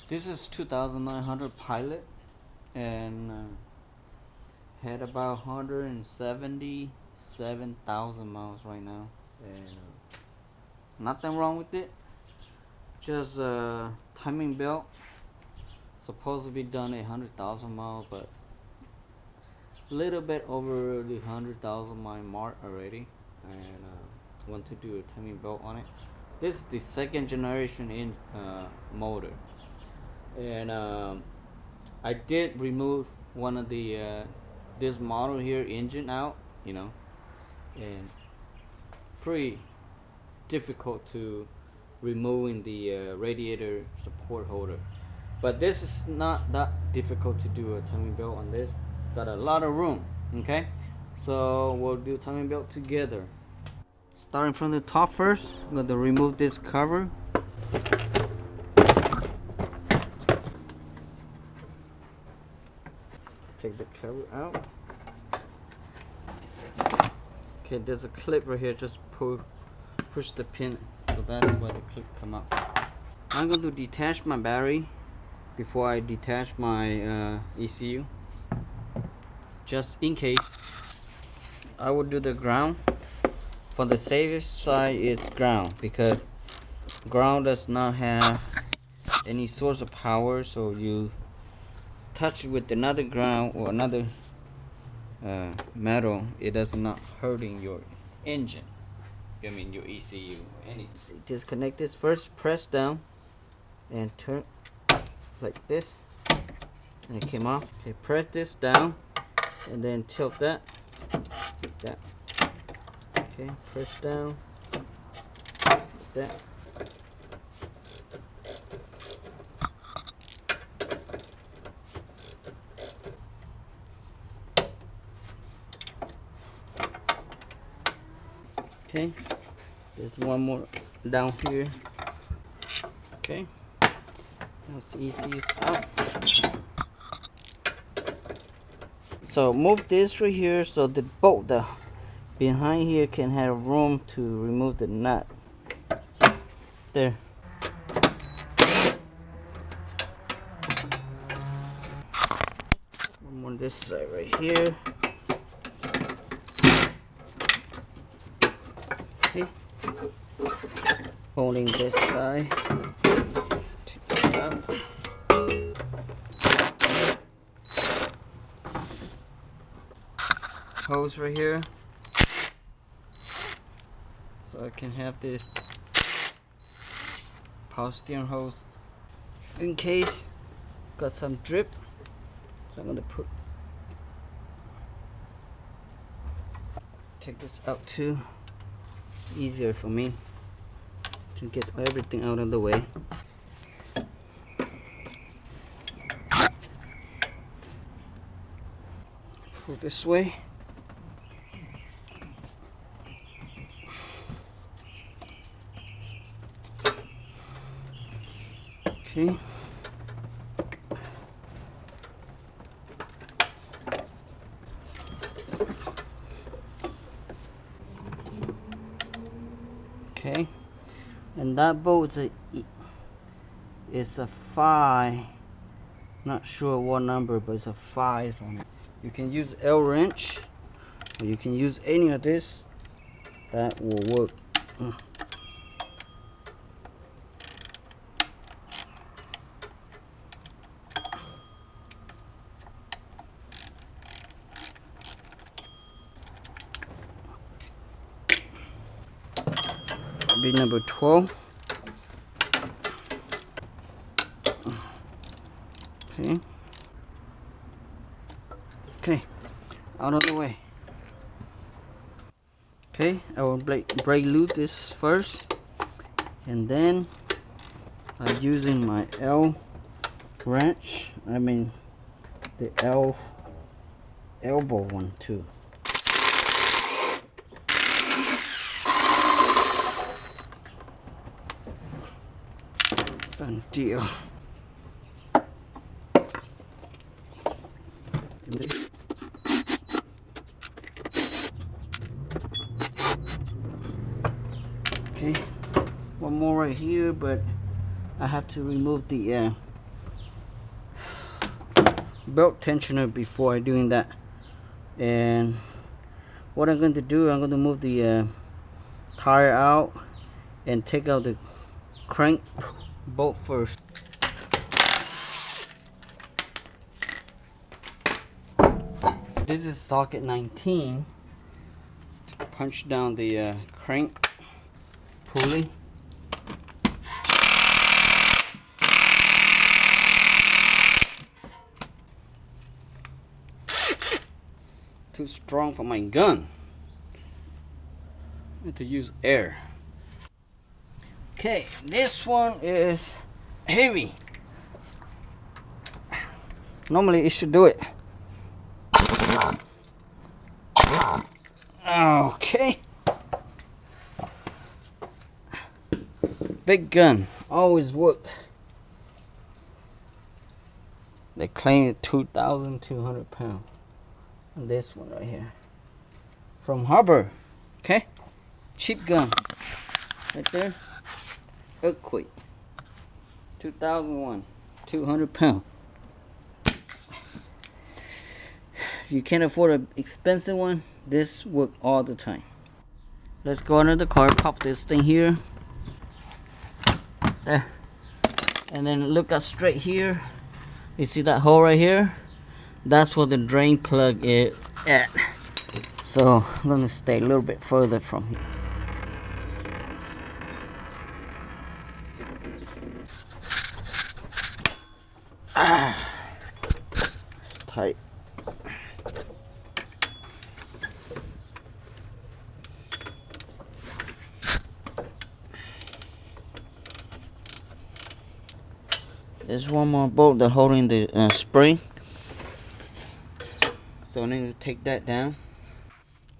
This is 2900 Pilot, and had about 177,000 miles right now, and nothing wrong with it. Just timing belt supposed to be done 100,000 miles, but a little bit over the 100,000 mile mark already, and want to do a timing belt on it. This is the second generation in motor, and I did remove one of the this model here engine out, and pretty difficult to removing the radiator support holder. But this is not that difficult to do a timing belt on this. Got a lot of room. Okay, so we'll do timing belt together. Starting from the top first, I'm going to remove this cover. Take the cover out. Okay, there's a clip right here. Just push the pin, so that's where the clip come out. I'm going to detach my battery before I detach my ECU. Just in case, I will do the ground. For the safest side, it's ground, because ground does not have any source of power, so you touch it with another ground or another metal, it does not hurting your engine. I mean your ECU. See, disconnect this first, press down and turn like this, and it came off. Okay, press this down and then tilt that like that. Okay, press down like that. Okay, there's one more down here. Okay, now the ECU's out. So move this right here so the bolt behind here can have room to remove the nut. There. One more on this side right here. Okay. Holding this side. Take this out. Hose right here, so I can have this power steering hose in case got some drip. So I'm gonna take this out too. Easier for me to get everything out of the way. Pull this way. Okay. Okay. And that bolt is a 5. Not sure what number, but it's a 5 on it. You can use L wrench, or you can use any of this. That will work. Be number 12. Okay. Okay, out of the way. Okay, I will break loose this first, and then I'm using my L wrench. I mean the elbow one too. Done deal. Okay, one more right here, but I have to remove the belt tensioner before doing that. And what I'm going to do, I'm going to move the tire out and take out the crank bolt first. This is socket 19 to punch down the crank pulley. Too strong for my gun. I need to use air. Okay, this one is heavy. Normally it should do it. Okay. Big gun always work. They claim it 2,200 pounds. And this one right here from Harbor. Okay, cheap gun right there. Earthquake 2001, 200 pounds. If you can't afford an expensive one, this work all the time. Let's go under the car, pop this thing here, there, and then look up straight here. You see that hole right here? That's where the drain plug is at. So I'm gonna stay a little bit further from here. It's tight. There's one more bolt that's holding the spring. So I need to take that down.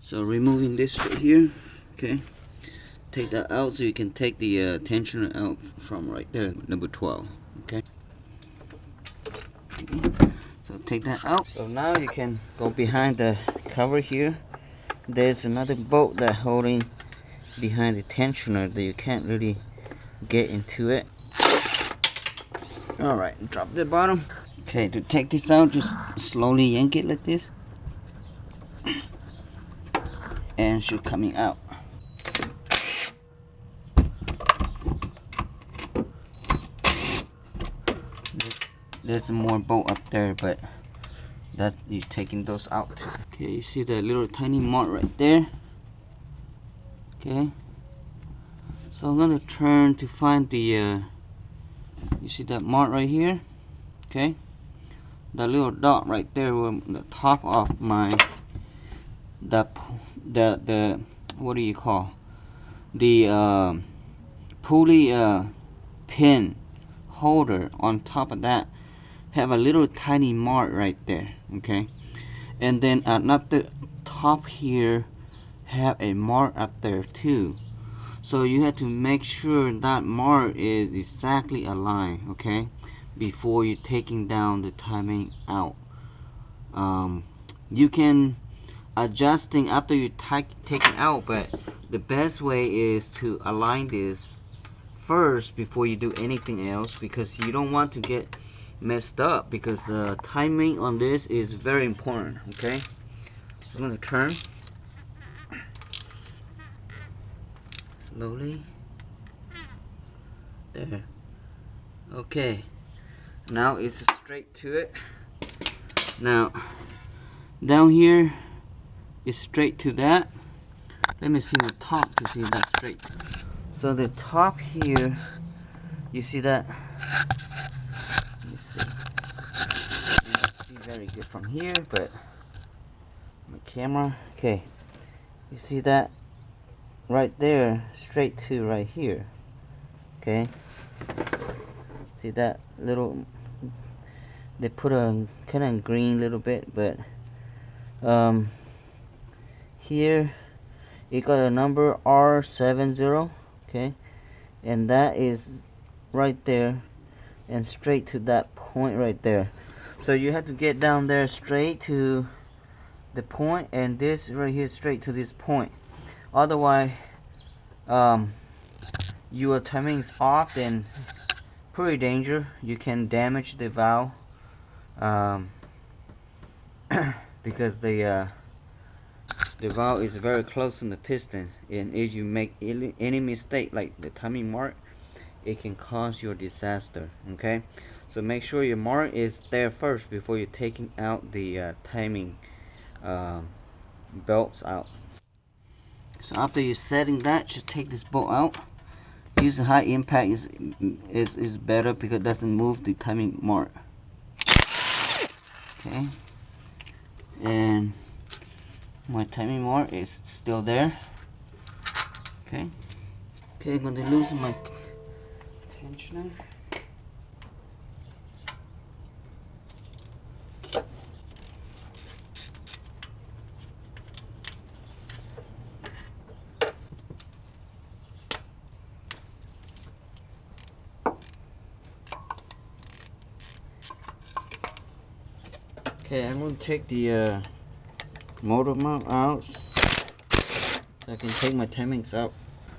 So removing this right here, okay. Take that out so you can take the tensioner out from right there, number 12, okay. So take that out. So now you can go behind the cover here. There's another bolt that's holding behind the tensioner that you can't really get into it. Alright, drop the bottom. Okay, to take this out, just slowly yank it like this. And she's coming out. There's more bolt up there, but that's you taking those out too. Okay, you see that little tiny mark right there. Okay, so I'm gonna turn to find the you see that mark right here. Okay, that little dot right there on the top of my the what do you call the pulley pin holder. On top of that have a little tiny mark right there, okay, and then up the top here have a mark up there too. So you have to make sure that mark is exactly aligned, okay, before you're taking down the timing out. You can adjusting after you take it out, but the best way is to align this first before you do anything else, because you don't want to get messed up, because timing on this is very important, okay. So I'm going to turn slowly there. Okay, now it's straight to it. Now down here is straight to that. Let me see the top to see if that's straight. So the top here, you see that? Let me see. You don't see very good from here, but my camera. Okay, you see that right there, straight to right here. Okay, see that little? They put a kind of green little bit, but here it got a number R70, okay, and that is right there and straight to that point right there. So you have to get down there straight to the point, and this right here straight to this point. Otherwise your timing is off, then pretty danger. You can damage the valve. because the valve is very close to the piston, and if you make any mistake like the timing mark, it can cause your disaster. Okay, so make sure your mark is there first before you're taking out the timing belts out. So after you're setting that, just take this bolt out. Using high impact is better because it doesn't move the timing mark. Okay, and my timing mark is still there. Okay, I'm going to loosen my tensioner. Okay, I'm going to take the motor mount out so I can take my timings out.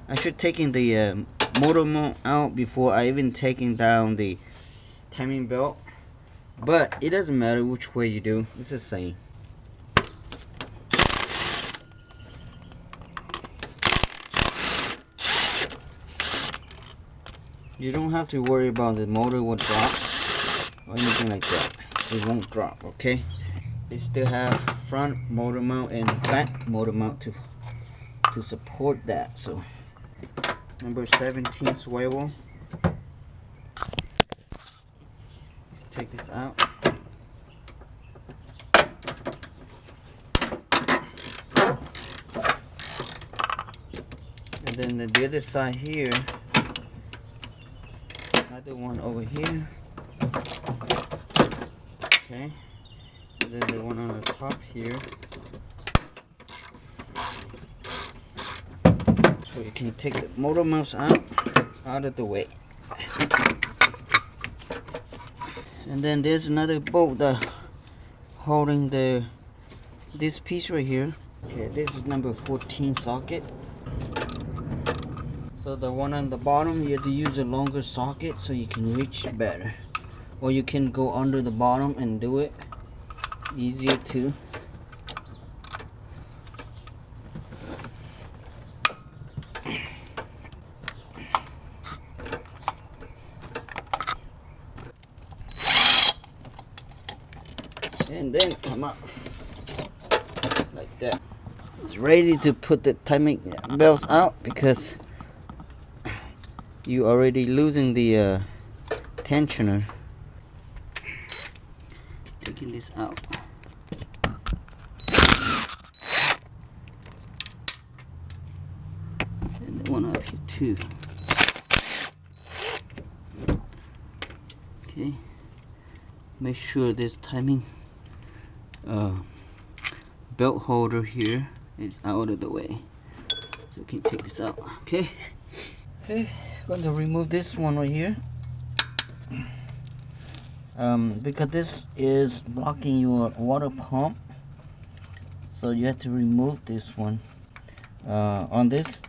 I should taking the motor mount out before I even taking down the timing belt, but it doesn't matter which way you do, it's the same. You don't have to worry about the motor will drop or anything like that. It won't drop. Okay, they still have front motor mount and back motor mount to support that. So number 17 swivel. Take this out. And then the other side here, another one over here. Okay, and then the one on the top here. So you can take the motor mounts out of the way. And then there's another bolt holding this piece right here. Okay, this is number 14 socket. So the one on the bottom, you have to use a longer socket so you can reach better. Or you can go under the bottom and do it easier too. And then come up like that. It's ready to put the timing belts out because you already losing the tensioner. Taking this out. And the one up here too. Okay. Make sure this timing belt holder here is out of the way. So you can take this out. Okay. I'm going to remove this one right here. Because this is blocking your water pump, so you have to remove this one. On this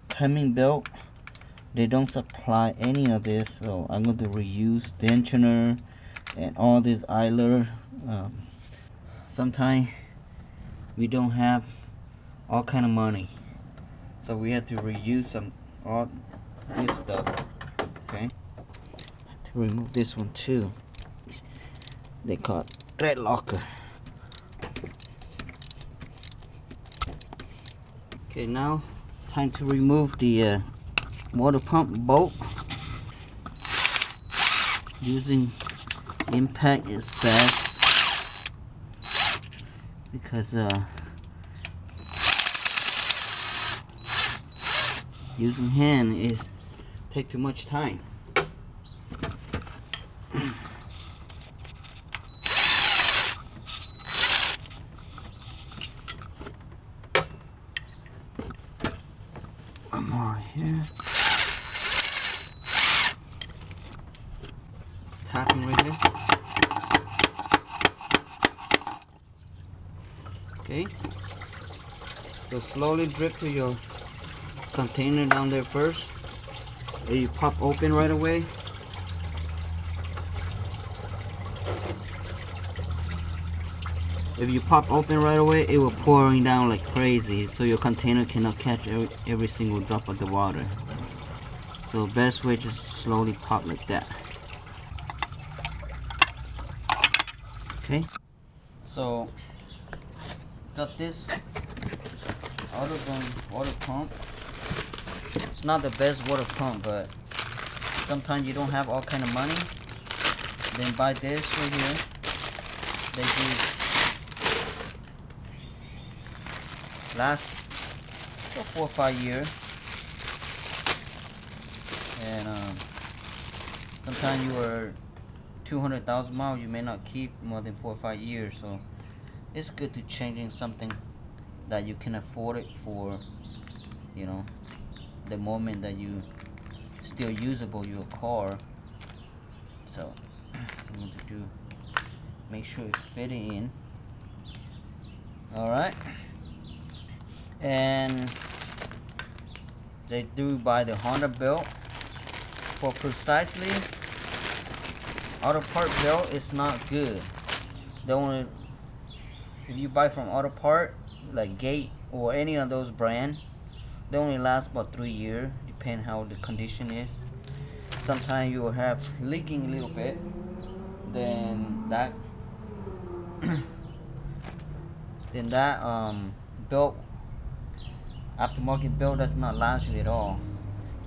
timing belt, they don't supply any of this, so I'm going to reuse tensioner and all this idler. Sometimes we don't have all kind of money, so we have to reuse all this stuff. Okay, I have to remove this one too. They call it thread locker. Okay, now time to remove the water pump bolt. Using impact is best because using hand is take too much time. One more here. Tapping right here. Okay. So slowly drip to your container down there first. And you pop open right away. If you pop open right away, it will pouring down like crazy, so your container cannot catch every single drop of the water. So best way, just slowly pop like that. Okay. So got this AutoZone water pump. It's not the best water pump, but sometimes you don't have all kind of money. Then buy this right here. They do last for 4 or 5 years, and sometimes you are 200,000 miles, you may not keep more than 4 or 5 years. So it's good to changing something that you can afford it for, you know, the moment that you still usable your car. So I'm going to do, make sure it's fitting in. All right. And they do buy the Honda belt. For precisely, auto part belt is not good. The only, if you buy from auto part like Gate or any of those brand, they only last about 3 years, depending how the condition is. Sometimes you will have leaking a little bit, then that belt, aftermarket belt, does not last you at all.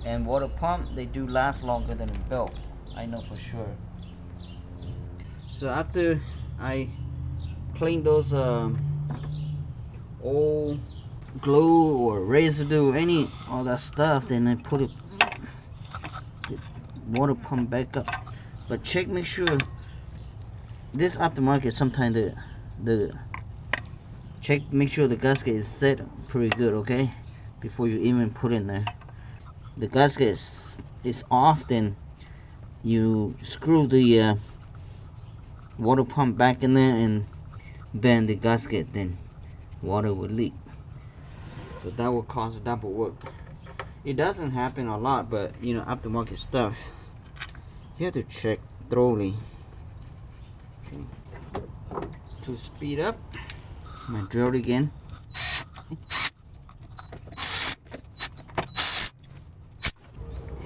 And water pump, they do last longer than a belt, I know for sure. So after I clean those old glue or residue, all that stuff, then I put it, the water pump back up. But check, make sure this aftermarket, sometimes make sure the gasket is set pretty good, okay, before you even put in there. The gasket is off, then you screw the water pump back in there and bend the gasket, then water will leak. So that will cause double work. It doesn't happen a lot, but you know, aftermarket stuff, you have to check thoroughly. Okay. To speed up, I'm gonna drill it again.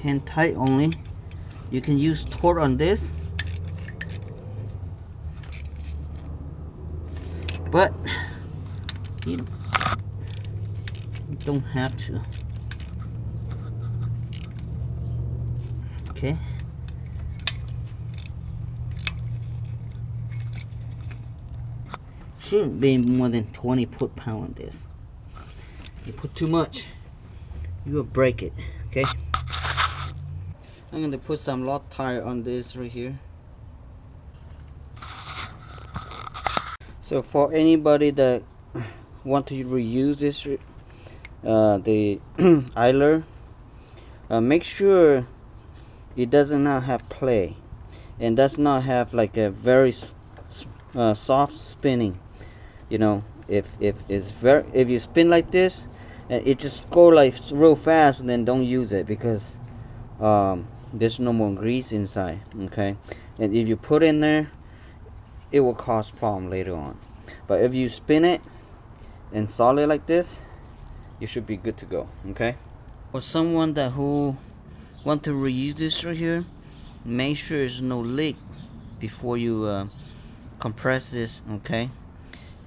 Hand tight only. You can use torque on this, but you don't have to. Okay. Shouldn't be more than 20 foot-pound on this. You put too much, you will break it. Okay. I'm going to put some Loctite on this right here. So for anybody that want to reuse this, the idler, make sure it does not have play and does not have like a very soft spinning. You know, if you spin like this and it just go like real fast, then don't use it, because there's no more grease inside. Okay, and if you put in there, it will cause problem later on. But if you spin it and solid like this, you should be good to go. Okay, for someone who want to reuse this right here, make sure there's no leak before you compress this. Okay,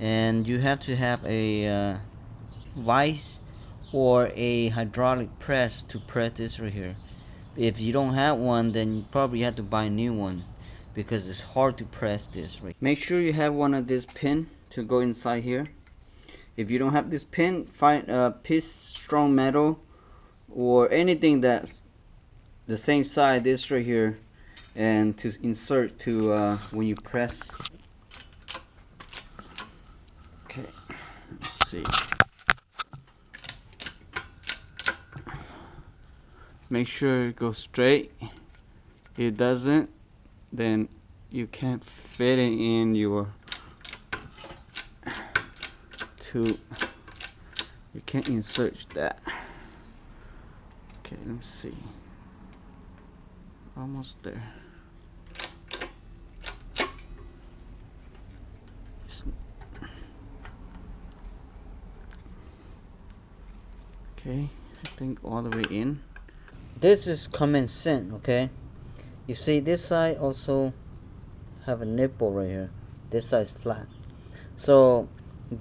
and you have to have a vise or a hydraulic press to press this right here. If you don't have one, then you probably have to buy a new one, because it's hard to press this right. Make sure you have one of these pin to go inside here. If you don't have this pin, find a piece strong metal or anything that's the same size, this right here, and to insert to when you press. Okay, let's see. Make sure it goes straight. If it doesn't, then you can't fit it in your tube. You can't insert that. Okay, let me see. Almost there. Okay, I think all the way in. This is common sense, okay? You see this side also have a nipple right here. This side is flat. So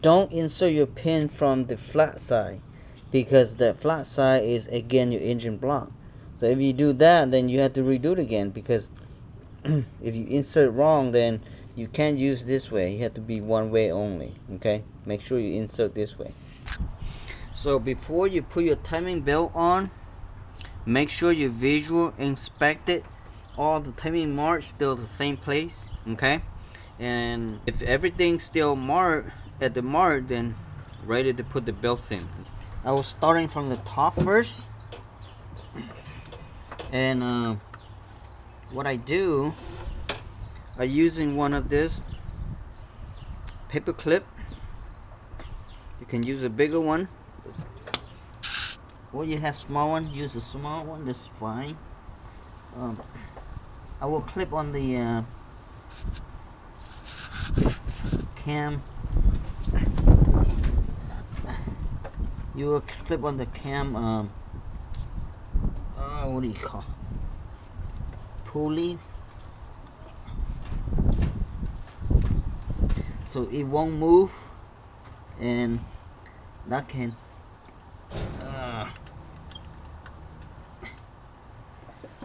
don't insert your pin from the flat side, because the flat side is again your engine block. So if you do that, then you have to redo it again, because if you insert wrong, then you can't use this way. You have to be one way only. Okay, make sure you insert this way. So before you put your timing belt on, make sure you visual inspect it. All the timing marks still the same place. Okay, and if everything's still marked at the mark, then ready to put the belts in. I was starting from the top first, and what I do, I using one of this paper clip. You can use a bigger one, or you have small one, use a small one. This is fine. I will clip on the cam. You will clip on the cam. What do you call? Pulley. So it won't move, and that can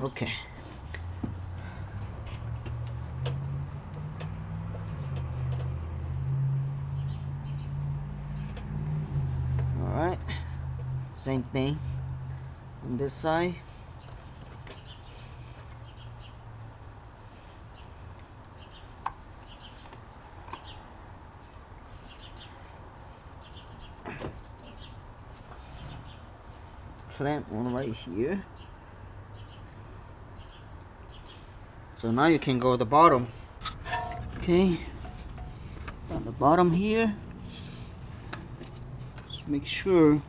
okay. Alright, same thing on this side. Clamp on right here. So now you can go to the bottom. Okay, on the bottom here, just make sure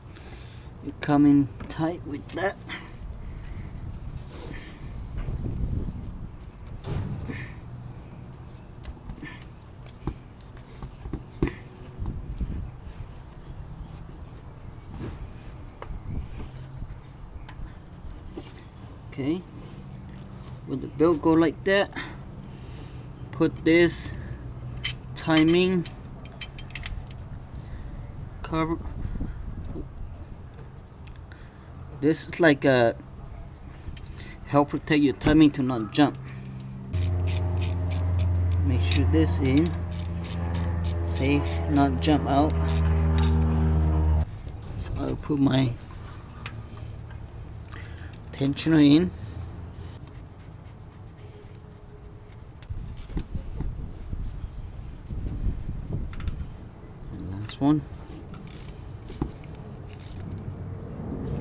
you come in tight with that. Okay, with the belt go like that, put this timing cover. This is like a help protect your timing to not jump. Make sure this in, safe, not jump out. So I'll put my tensioner in. And last one.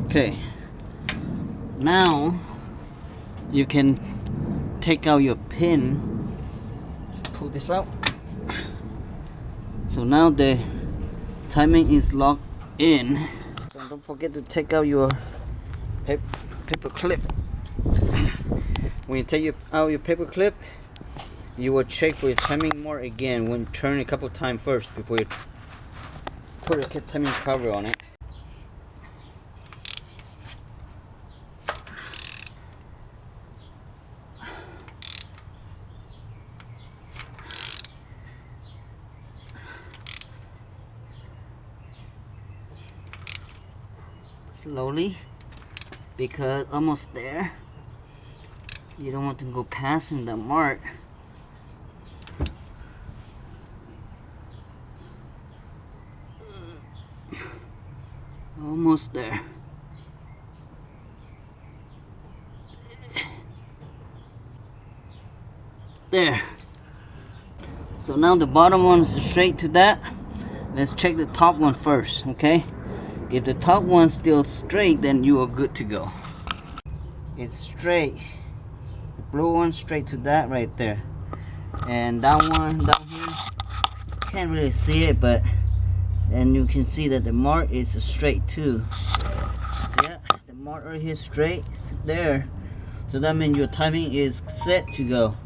Okay, now you can take out your pin, pull this out. So now the timing is locked in. So don't forget to take out your paper clip. When you take out your paper clip, you will check for your timing mark again when turn a couple times first before you put a timing cover on it. Slowly, because almost there. You don't want to go passing the mark. Almost there. There. So now the bottom one is straight to that. Let's check the top one first, okay? If the top one's still straight, then you are good to go. It's straight. The blue one straight to that right there. And that one down here, can't really see it, but and you can see that the mark is straight too. See that? The mark right here straight there. So that means your timing is set to go.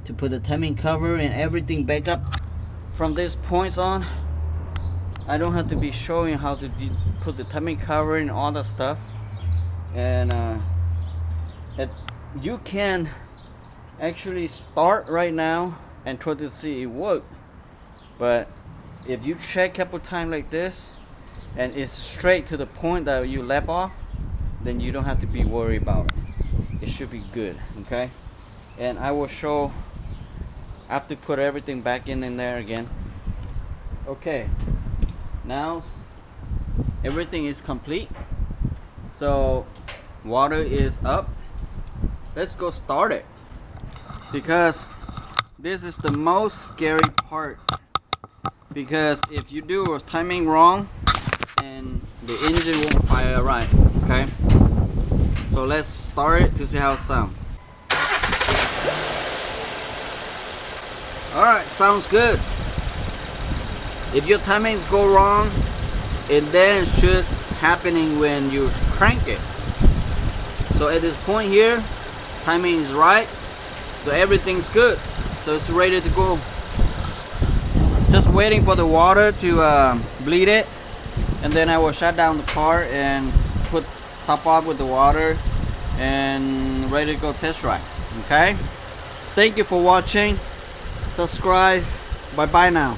To put the timing cover and everything back up from these points on, I don't have to be showing how to put the timing cover and all that stuff. And you can actually start right now and try to see it work. But if you check a couple times like this and it's straight to the point that you left off, then you don't have to be worried about it. It should be good, okay? And I will show after put everything back in there again. Okay, now everything is complete. So water is up. Let's go start it, because this is the most scary part. Because if you do a timing wrong, and the engine won't fire right. Okay, so let's start it to see how it sounds. Alright, sounds good. If your timings go wrong, it then should happening when you crank it. So at this point here, timing is right, so everything's good, so it's ready to go. Just waiting for the water to bleed it, and then I will shut down the car and top off with the water and ready to go test ride. Okay, thank you for watching. Subscribe. Bye bye now.